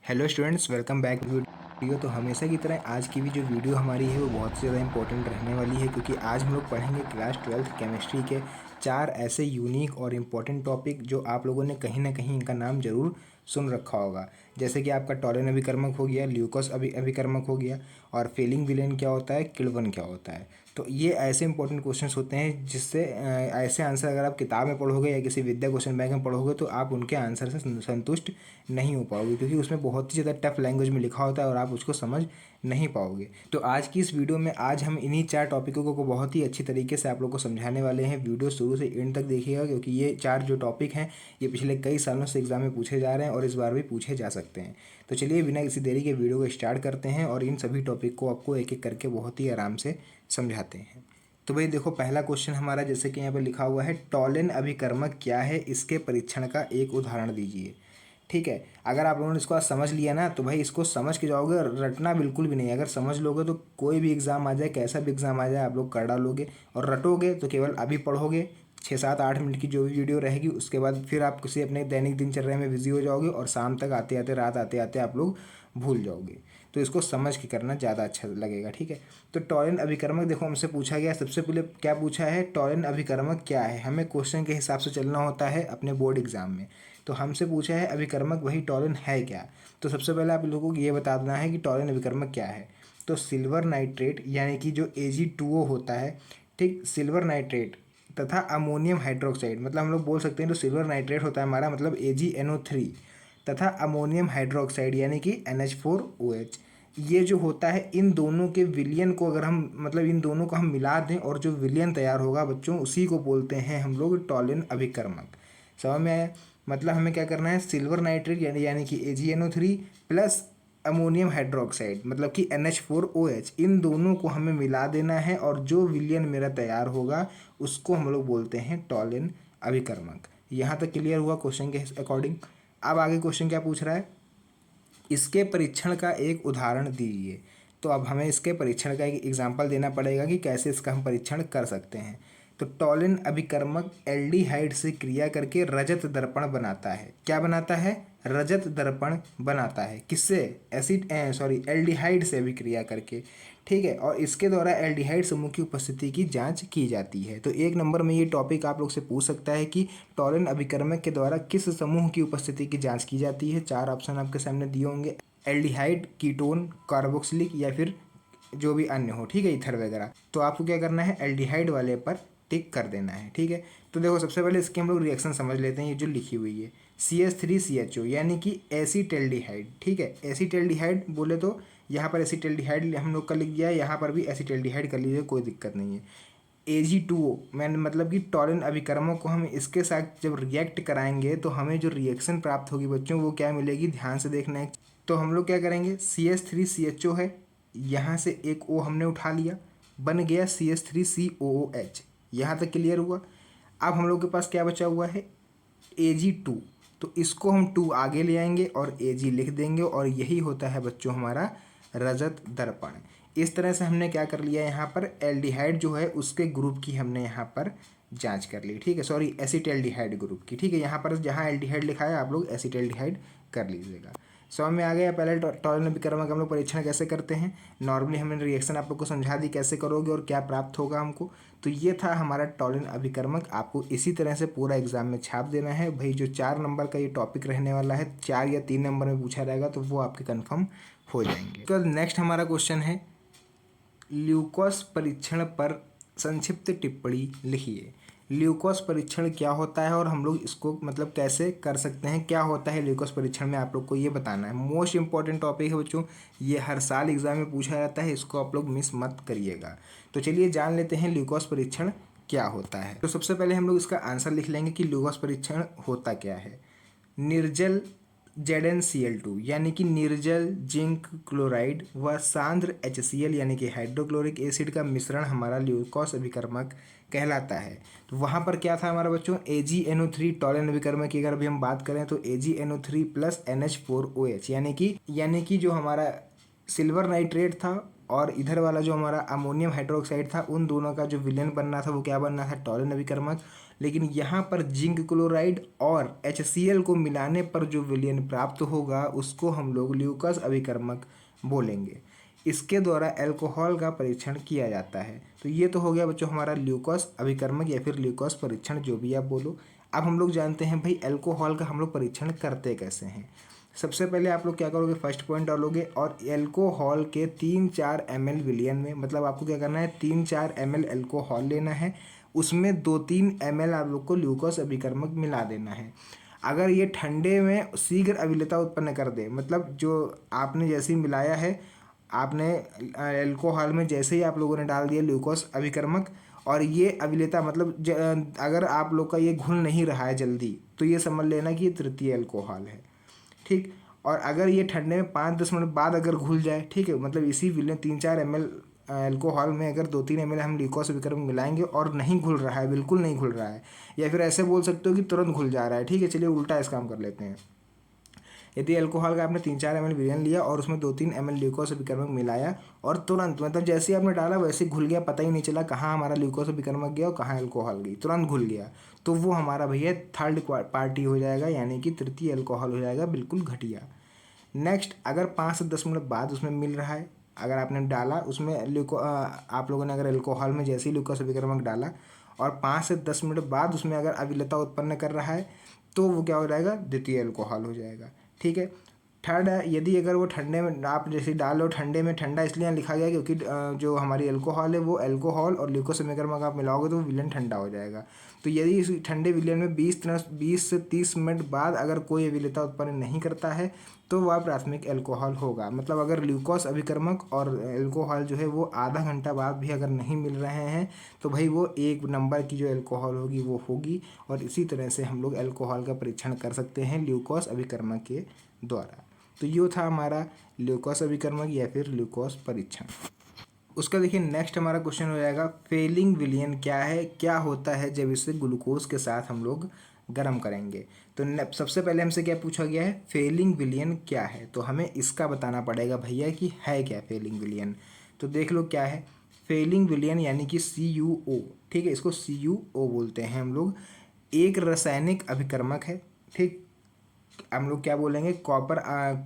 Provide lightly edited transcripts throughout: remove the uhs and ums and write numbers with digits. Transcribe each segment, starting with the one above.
Hello students, welcome back video. तो हमेशा की तरह आज की भी जो वीडियो हमारी है वो बहुत ज़्यादा इंपॉर्टेंट रहने वाली है, क्योंकि आज हम लोग पढ़ेंगे क्लास 12th केमिस्ट्री के 4 ऐसे यूनिक और इम्पॉर्टेंट टॉपिक जो आप लोगों ने कहीं ना कहीं इनका नाम ज़रूर सुन रखा होगा। जैसे कि आपका टॉलन अभिकर्मक हो गया, ल्यूकोस अभिकर्मक हो गया, और फेलिंग विलेन क्या होता है, किल्वन क्या होता है। तो ये ऐसे इंपॉर्टेंट क्वेश्चंस होते हैं जिससे ऐसे आंसर अगर आप किताब में पढ़ोगे या किसी विद्या क्वेश्चन बैंक में पढ़ोगे तो आप उनके आंसर से संतुष्ट नहीं हो पाओगे, क्योंकि उसमें बहुत ही ज़्यादा टफ लैंग्वेज में लिखा होता है और आप उसको समझ नहीं पाओगे। तो आज की इस वीडियो में आज हम इन्हीं 4 टॉपिकों को बहुत ही अच्छी तरीके से आप लोग को समझाने वाले हैं। वीडियो शुरू से एंड तक देखिएगा, क्योंकि ये 4 जो टॉपिक हैं ये पिछले कई सालों से एग्जाम में पूछे जा रहे हैं और इस बार भी पूछे जा सकते हैं। तो चलिए बिना किसी देरी के वीडियो को स्टार्ट करते हैं और इन सभी टॉपिक को आपको एक एक करके बहुत ही आराम से समझाते हैं। तो भाई देखो, पहला क्वेश्चन हमारा जैसे कि यहाँ पर लिखा हुआ है, टॉलन अभिकर्मक क्या है, इसके परीक्षण का एक उदाहरण दीजिए। ठीक है, अगर आप लोगों ने इसको आज समझ लिया ना तो भाई इसको समझ के जाओगे, और रटना बिल्कुल भी नहीं। अगर समझ लोगे तो कोई भी एग्ज़ाम आ जाए, कैसा भी एग्ज़ाम आ जाए, आप लोग कर डालोगे। और रटोगे तो केवल अभी पढ़ोगे 6 7 8 मिनट की जो भी वीडियो रहेगी, उसके बाद फिर आप किसी अपने दैनिक दिनचर्या में बिजी हो जाओगे और शाम तक आते आते, रात आते आते आप लोग भूल जाओगे। तो इसको समझ के करना ज़्यादा अच्छा लगेगा। ठीक है, तो टॉलन अभिकर्मक देखो हमसे पूछा गया, सबसे पहले क्या पूछा है, टॉलन अभिकर्मक क्या है। हमें क्वेश्चन के हिसाब से चलना होता है अपने बोर्ड एग्जाम में। तो हमसे पूछा है अभिकर्मक, वही टॉलन है क्या। तो सबसे पहले आप लोगों को ये बता देना है कि टॉलन अभिकर्मक क्या है। तो सिल्वर नाइट्रेट यानी कि जो Ag2O होता है, ठीक, सिल्वर नाइट्रेट तथा अमोनियम हाइड्रोक्साइड, मतलब हम लोग बोल सकते हैं जो सिल्वर नाइट्रेट होता है हमारा, मतलब AgNO3 तथा अमोनियम हाइड्रोक्साइड यानी कि NH4OH, ये जो होता है इन दोनों के विलयन को अगर हम, मतलब इन दोनों को हम मिला दें और जो विलयन तैयार होगा बच्चों, उसी को बोलते हैं हम लोग टॉलन अभिकर्मक। समझ में आया। मतलब हमें क्या करना है, सिल्वर नाइट्रेट यानी कि AgNO3 प्लस अमोनियम हाइड्रोक्साइड मतलब कि NH4OH, इन दोनों को हमें मिला देना है और जो विलयन मेरा तैयार होगा उसको हम लोग बोलते हैं टॉलन अभिकर्मक। यहाँ तक क्लियर हुआ क्वेश्चन के अकॉर्डिंग। अब आगे क्वेश्चन क्या पूछ रहा है, इसके परीक्षण का एक उदाहरण दीजिए। तो अब हमें इसके परीक्षण का एक एग्जाम्पल देना पड़ेगा कि कैसे इसका हम परीक्षण कर सकते हैं। तो टॉलन अभिकर्मक एल्डिहाइड से क्रिया करके रजत दर्पण बनाता है। क्या बनाता है, रजत दर्पण बनाता है। किससे, एल्डिहाइड से अभिक्रिया करके। ठीक है, और इसके द्वारा एल्डिहाइड समूह की उपस्थिति की जांच की जाती है। तो 1 नंबर में ये टॉपिक आप लोग से पूछ सकता है कि टॉलन अभिकर्मक के द्वारा किस समूह की उपस्थिति की जांच की जाती है। 4 ऑप्शन आपके सामने दिए होंगे, एल्डिहाइड, कीटोन, कार्बोक्सिलिक या फिर जो भी अन्य हो। ठीक है, ईथर वगैरह। तो आपको क्या करना है, एल्डिहाइड वाले पर टिक कर देना है। ठीक है, तो देखो सबसे पहले इसकी हम लोग रिएक्शन समझ लेते हैं। ये जो लिखी हुई है CH3CHO यानी कि एसीटेल्डिहाइड। ठीक है, एसीटेल्डिहाइड बोले तो यहाँ पर एसीटेल्डिहाइड हम लोग का लिख दिया है, यहाँ पर भी एसीटेल्डिहाइड कर लीजिए, कोई दिक्कत नहीं है। Ag2O मैंने मतलब कि टॉलन अभिकर्मक को हम इसके साथ जब रिएक्ट कराएंगे तो हमें जो रिएक्शन प्राप्त होगी बच्चों वो क्या मिलेगी, ध्यान से देखना है। तो हम लोग क्या करेंगे, CH3CHO है, यहाँ से एक O हमने उठा लिया, बन गया CH3COOH। यहाँ तक क्लियर हुआ। अब हम लोग के पास क्या बचा हुआ है, Ag2। तो इसको हम 2 आगे ले आएंगे और Ag लिख देंगे, और यही होता है बच्चों हमारा रजत दर्पण। इस तरह से हमने क्या कर लिया, यहाँ पर एल्डिहाइड जो है उसके ग्रुप की हमने यहाँ पर जांच कर ली। ठीक है, सॉरी एसिटेल्डिहाइड ग्रुप की। ठीक है, यहाँ पर जहाँ एल्डिहाइड लिखा है आप लोग एसिटेल्डिहाइड कर लीजिएगा। समझ में आ गया। पहले टॉलन अभिकर्मक हम लोग परीक्षण कैसे करते हैं, नॉर्मली हमने रिएक्शन आप लोग को समझा दी कैसे करोगे और क्या प्राप्त होगा हमको। तो ये था हमारा टॉलन अभिकर्मक। आपको इसी तरह से पूरा एग्जाम में छाप देना है भाई। जो 4 नंबर का ये टॉपिक रहने वाला है, 4 या 3 नंबर में पूछा रहेगा तो वो आपके कन्फर्म हो जाएंगे। तो नेक्स्ट हमारा क्वेश्चन है, ल्यूकोस परीक्षण पर संक्षिप्त टिप्पणी लिखिए। ल्यूकोस परीक्षण क्या होता है और हम लोग इसको मतलब कैसे कर सकते हैं, क्या होता है ल्यूकोस परीक्षण में, आप लोग को ये बताना है। मोस्ट इंपॉर्टेंट टॉपिक है बच्चों, ये हर साल एग्जाम में पूछा जाता है, इसको आप लोग मिस मत करिएगा। तो चलिए जान लेते हैं ल्यूकोस परीक्षण क्या होता है। तो सबसे पहले हम लोग इसका आंसर लिख लेंगे कि ल्यूकोस परीक्षण होता क्या है। निर्जल ZnCl2 यानी कि निर्जल जिंक क्लोराइड व सांद्र HCl यानी कि हाइड्रोक्लोरिक एसिड का मिश्रण हमारा ल्यूकोस अभिकर्मक कहलाता है। तो वहाँ पर क्या था हमारा बच्चों, AgNO3 टॉलन अभिकर्मक की अगर अभी हम बात करें तो AgNO3 प्लस NH4OH यानी कि जो हमारा सिल्वर नाइट्रेट था और इधर वाला जो हमारा अमोनियम हाइड्रोक्साइड था, उन दोनों का जो विलयन बनना था वो क्या बनना था, टॉलन अभिकर्मक। लेकिन यहाँ पर जिंक क्लोराइड और HCl को मिलाने पर जो विलयन प्राप्त होगा उसको हम लोग ल्यूकस अभिकर्मक बोलेंगे। इसके द्वारा अल्कोहल का परीक्षण किया जाता है। तो ये तो हो गया बच्चों हमारा ल्यूकोस अभिकर्मक या फिर ल्यूकोस परीक्षण, जो भी आप बोलो। अब हम लोग जानते हैं भाई अल्कोहल का हम लोग परीक्षण करते कैसे हैं। सबसे पहले आप लोग क्या करोगे, फर्स्ट पॉइंट डालोगे और अल्कोहल के 3-4 ml विलियन में, मतलब आपको क्या करना है 3-4 ml अल्कोहल लेना है, उसमें 2-3 ml आप लोग को ल्यूकोस अभिकर्मक मिला देना है। अगर ये ठंडे में शीघ्र अभिलेता उत्पन्न कर दे, मतलब जो आपने जैसे ही मिलाया है, आपने अल्कोहल में जैसे ही आप लोगों ने डाल दिया ल्यूकोस अभिकर्मक और ये अभिलेता, मतलब अगर आप लोग का ये घुल नहीं रहा है जल्दी, तो ये समझ लेना कि ये तृतीय अल्कोहल है, ठीक। और अगर ये ठंडे में 5-10 मिनट बाद अगर घुल जाए, ठीक है, मतलब इसी विलयन 3-4 ml अल्कोहल में अगर 2-3 ml हम ल्यूकोस अभिकर्मक मिलाएंगे और नहीं घुल रहा है, बिल्कुल नहीं घुल रहा है, या फिर ऐसे बोल सकते हो कि तुरंत घुल जा रहा है, ठीक है। चलिए उल्टा इस काम कर लेते हैं। यदि अल्कोहल का आपने 3-4 ml विलयन लिया और उसमें 2-3 ml ल्यूकोस अभिकर्मक मिलाया और तुरंत, मतलब जैसे ही आपने डाला वैसे घुल गया, पता ही नहीं चला कहाँ हमारा ल्यूकोस अभिकर्मक गया और कहाँ अल्कोहल गई, तुरंत घुल गया, तो वो हमारा भैया थर्ड पार्टी हो जाएगा, यानी कि तृतीय अल्कोहल हो जाएगा, बिल्कुल घटिया। नेक्स्ट, अगर 5 से 10 मिनट बाद उसमें मिल रहा है, अगर आपने डाला उसमें आप लोगों ने अगर अल्कोहल में जैसे ही ल्यूकोस अभिकर्मक डाला और 5 से 10 मिनट बाद उसमें अगर अभिलता उत्पन्न कर रहा है, तो वो क्या हो जाएगा, द्वितीय अल्कोहल हो जाएगा, ठीक है। थर्ड है, यदि अगर वो ठंडे में आप जैसे डाल लो, ठंडे में, ठंडा इसलिए लिखा गया क्योंकि जो हमारी अल्कोहल है वो अल्कोहल और ल्यूकोस अभिकर्मक आप मिलाओगे तो वो विलयन ठंडा हो जाएगा। तो यदि इस ठंडे विलयन में 20 से 30 मिनट बाद अगर कोई अभिलेता उत्पन्न नहीं करता है तो वह प्राथमिक अल्कोहल होगा। मतलब अगर ल्यूकोस अभिकर्मक और अल्कोहल जो है वो आधा घंटा बाद भी अगर नहीं मिल रहे हैं तो भाई वो 1 नंबर की जो अल्कोहल होगी वो होगी। और इसी तरह से हम लोग अल्कोहल का परीक्षण कर सकते हैं ल्यूकोस अभिकर्मक के द्वारा। तो ये था हमारा ल्यूकोस अभिकर्मक या फिर ल्यूकोस परीक्षण। उसका देखिए नेक्स्ट हमारा क्वेश्चन हो जाएगा, फेलिंग विलयन क्या है, क्या होता है जब इसे ग्लूकोज के साथ हम लोग गर्म करेंगे। तो सबसे पहले हमसे क्या पूछा गया है, फेलिंग विलयन क्या है, तो हमें इसका बताना पड़ेगा भैया कि है क्या फेलिंग विलयन। तो देख लो क्या है फेलिंग विलयन, यानी कि CuO, ठीक है, इसको CuO बोलते हैं हम लोग। एक रासायनिक अभिकर्मक है, ठीक, हम लोग क्या बोलेंगे, कॉपर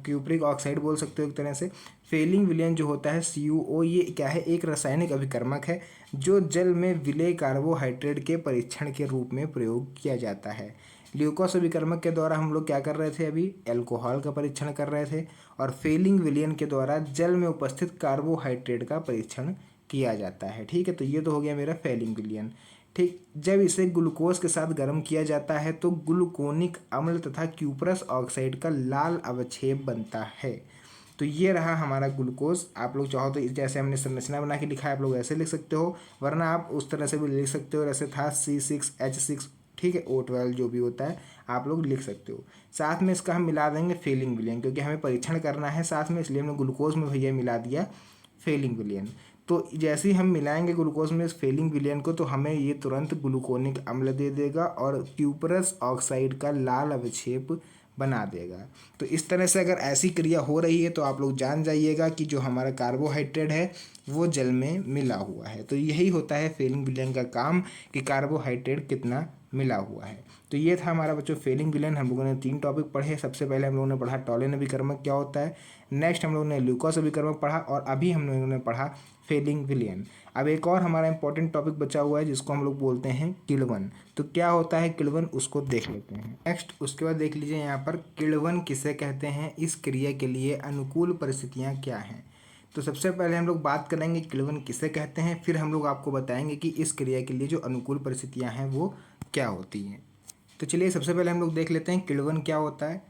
क्यूप्रिक ऑक्साइड बोल सकते हो एक तरह से। फेलिंग विलयन जो होता है CuO, ये क्या है, एक रासायनिक अभिकर्मक है जो जल में विलेय कार्बोहाइड्रेट के परीक्षण के रूप में प्रयोग किया जाता है। ल्यूकोस अभिकर्मक के द्वारा हम लोग क्या कर रहे थे, अभी अल्कोहल का परीक्षण कर रहे थे, और फेलिंग विलयन के द्वारा जल में उपस्थित कार्बोहाइड्रेट का परीक्षण किया जाता है, ठीक है। तो ये तो हो गया मेरा फेलिंग विलयन, ठीक। जब इसे ग्लूकोज के साथ गर्म किया जाता है तो ग्लूकोनिक अम्ल तथा क्यूप्रस ऑक्साइड का लाल अवक्षेप बनता है। तो ये रहा हमारा ग्लूकोज। आप लोग चाहो तो जैसे हमने संरचना बना के लिखा है आप लोग ऐसे लिख सकते हो, वरना आप उस तरह से भी लिख सकते हो, जैसे था C6H6, ठीक है, O12 जो भी होता है आप लोग लिख सकते हो। साथ में इसका हम मिला देंगे फेलिंग विलयन, क्योंकि हमें परीक्षण करना है साथ में, इसलिए हमने ग्लूकोज में भैया मिला दिया फेलिंग विलयन। तो जैसे ही हम मिलाएंगे ग्लूकोज में इस फेलिंग विलयन को तो हमें ये तुरंत ग्लूकोनिक अम्ल दे देगा और क्यूप्रस ऑक्साइड का लाल अवक्षेप बना देगा। तो इस तरह से अगर ऐसी क्रिया हो रही है तो आप लोग जान जाइएगा कि जो हमारा कार्बोहाइड्रेट है वो जल में मिला हुआ है। तो यही होता है फेलिंग विलयन का काम, कि कार्बोहाइड्रेट कितना मिला हुआ है। तो ये था हमारा बच्चों फेलिंग विलयन। हम लोगों ने 3 टॉपिक पढ़े। सबसे पहले हम लोगों ने पढ़ा टॉलिन अभिकर्मक क्या होता है, नेक्स्ट हम लोगों ने ल्यूकोस अभिकर्मक पढ़ा, और अभी हम लोगों ने पढ़ा फेलिंग विलयन। अब एक और हमारा इंपॉर्टेंट टॉपिक बचा हुआ है जिसको हम लोग बोलते हैं किण्वन। तो क्या होता है किण्वन, उसको देख लेते हैं नेक्स्ट। उसके बाद देख लीजिए यहाँ पर किण्वन किसे कहते हैं, इस क्रिया के लिए अनुकूल परिस्थितियाँ क्या हैं। तो सबसे पहले हम लोग बात करेंगे किण्वन किसे कहते हैं, फिर हम लोग आपको बताएंगे कि इस क्रिया के लिए जो अनुकूल परिस्थितियाँ हैं वो क्या होती हैं। तो चलिए सबसे पहले हम लोग देख लेते हैं किण्वन क्या होता है।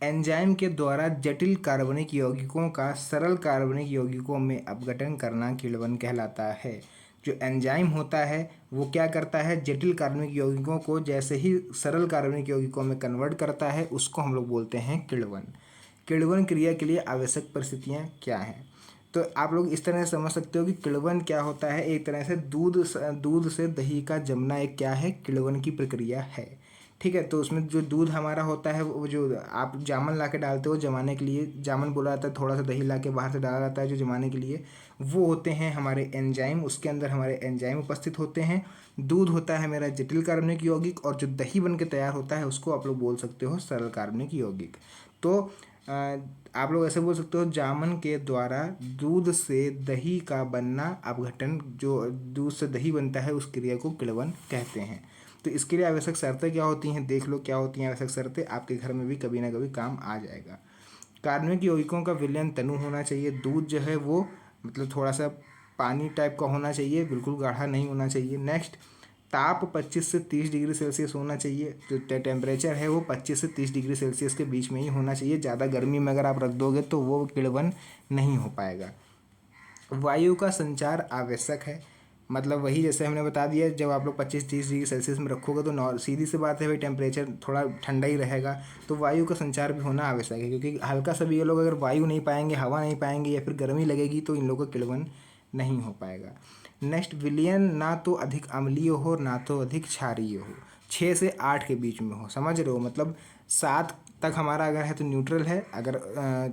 एंजाइम के द्वारा जटिल कार्बनिक यौगिकों का सरल कार्बनिक यौगिकों में अपघटन करना किण्वन कहलाता है। जो एंजाइम होता है वो क्या करता है, जटिल कार्बनिक यौगिकों को जैसे ही सरल कार्बनिक यौगिकों में कन्वर्ट करता है, उसको हम लोग बोलते हैं किण्वन। किण्वन क्रिया के लिए आवश्यक परिस्थितियाँ क्या हैं, तो आप लोग इस तरह से समझ सकते हो कि किण्वन क्या होता है, एक तरह से दूध से दही का जमना एक क्या है, किण्वन की प्रक्रिया है, ठीक है। तो उसमें जो दूध हमारा होता है वो जो आप जामन ला के डालते हो जमाने के लिए, जामन बोला जाता है, थोड़ा सा दही ला के बाहर से डाला जाता है जो जमाने के लिए, वो होते हैं हमारे एंजाइम। उसके अंदर हमारे एंजाइम उपस्थित होते हैं। दूध होता है मेरा जटिल कार्बनिक यौगिक, और जो दही बन के तैयार होता है उसको आप लोग बोल सकते हो सरल कार्बनिक यौगिक। तो आप लोग ऐसे बोल सकते हो, जामन के द्वारा दूध से दही का बनना अपघटन, जो दूध से दही बनता है उस क्रिया को किण्वन कहते हैं। तो इसके लिए आवश्यक शर्तें क्या होती हैं, देख लो क्या होती हैं आवश्यक शर्तें, आपके घर में भी कभी ना कभी काम आ जाएगा। कार्बनिक यौगिकों का विलयन तनु होना चाहिए। दूध जो है वो मतलब थोड़ा सा पानी टाइप का होना चाहिए, बिल्कुल गाढ़ा नहीं होना चाहिए। नेक्स्ट, ताप 25 से 30 डिग्री सेल्सियस होना चाहिए। जो टेम्परेचर है वो 25 से 30 डिग्री सेल्सियस के बीच में ही होना चाहिए। ज़्यादा गर्मी में अगर आप रख दोगे तो वो किण्वन नहीं हो पाएगा। वायु का संचार आवश्यक है, मतलब वही जैसे हमने बता दिया, जब आप लोग 25-30 डिग्री सेल्सियस में रखोगे तो सीधी सी बात है भाई, टेम्परेचर थोड़ा ठंडा ही रहेगा। तो वायु का संचार भी होना आवश्यक है, क्योंकि हल्का सा भी ये लोग अगर वायु नहीं पाएंगे, हवा नहीं पाएंगे या फिर गर्मी लगेगी तो इन लोगों का किण्वन नहीं हो पाएगा। नेक्स्ट, विलयन ना तो अधिक अम्लीय हो ना तो अधिक क्षारीय हो, 6 से 8 के बीच में हो। समझ रहे हो, मतलब 7 तक हमारा अगर है तो न्यूट्रल है। अगर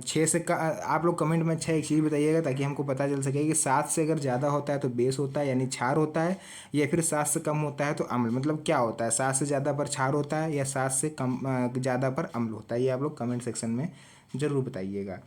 6 से आप लोग कमेंट में अच्छा एक चीज़ बताइएगा ताकि हमको पता चल सके कि 7 से अगर ज़्यादा होता है तो बेस होता है यानी क्षार होता है, या फिर 7 से कम होता है तो अम्ल, मतलब क्या होता है, 7 से ज़्यादा पर क्षार होता है या 7 से कम ज़्यादा पर अम्ल होता है। ये आप लोग कमेंट सेक्शन में ज़रूर बताइएगा।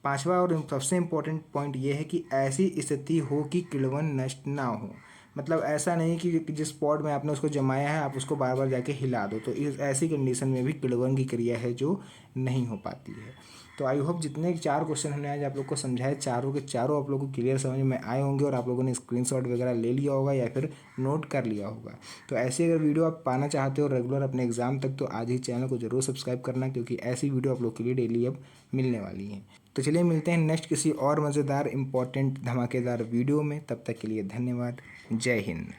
पांचवा और सबसे इम्पोर्टेंट पॉइंट ये है कि ऐसी स्थिति हो कि किण्वन नष्ट ना हो। मतलब ऐसा नहीं कि जिस स्पॉट में आपने उसको जमाया है आप उसको बार बार जाके हिला दो, तो इस ऐसी कंडीशन में भी किण्वन की क्रिया है जो नहीं हो पाती है। तो आई होप जितने 4 क्वेश्चन हमने आज आप लोग को समझाए, चारों के चारों आप लोगों को क्लियर समझ में आए होंगे और आप लोगों ने स्क्रीनशॉट वगैरह ले लिया होगा या फिर नोट कर लिया होगा। तो ऐसी अगर वीडियो आप पाना चाहते हो रेगुलर अपने एग्जाम तक, तो आज ही चैनल को जरूर सब्सक्राइब करना, क्योंकि ऐसी वीडियो आप लोग के लिए डेली अब मिलने वाली है। तो चलिए मिलते हैं नेक्स्ट किसी और मज़ेदार इंपॉर्टेंट धमाकेदार वीडियो में। तब तक के लिए धन्यवाद। जय हिंद।